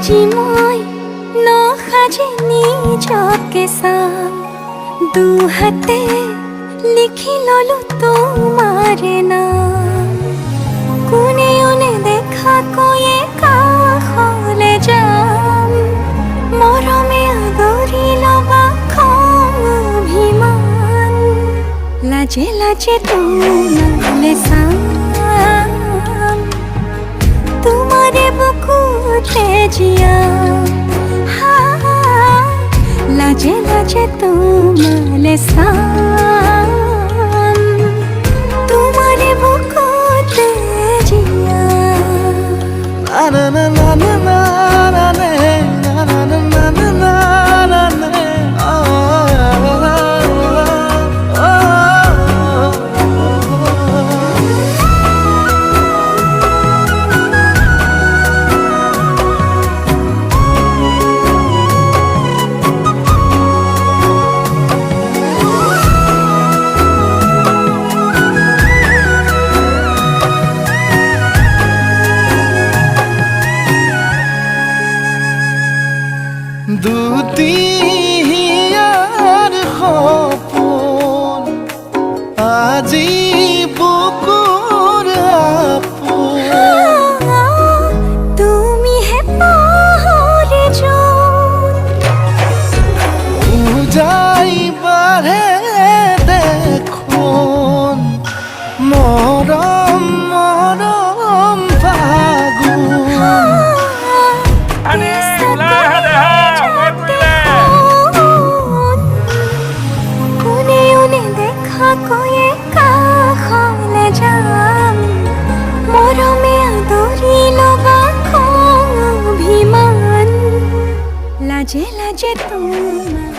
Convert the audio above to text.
আজি মই নসাজে নিজকে চাম, দুহাতে লিখি ললো তোমাৰে নাম। কোনেও নেদেখা কৈয়ে কাষলে যাম, মৰমে আদৰি লবা খং অভিমান। লাজে লাজে তোমালে চাম, তোমাৰে বুকুতে জিয়াম। লাজে লাজে তোমালে চাম, তোমাৰে বুকুতে জিয়াম। না না না না না না না না না না না না না না। দুটিয়াৰ সপোন আজি বুকুৰ আপোন। তুমিহে পাহৰি যোন, উজাই বাঢ়ে দেখোন মৰম মৰম ফাগুন। কোনেও নেদেখা কৈয়ে কাষলে যাম, মৰমে আদৰি লবা খং অভিমান। লাজে লাজে তোমাৰ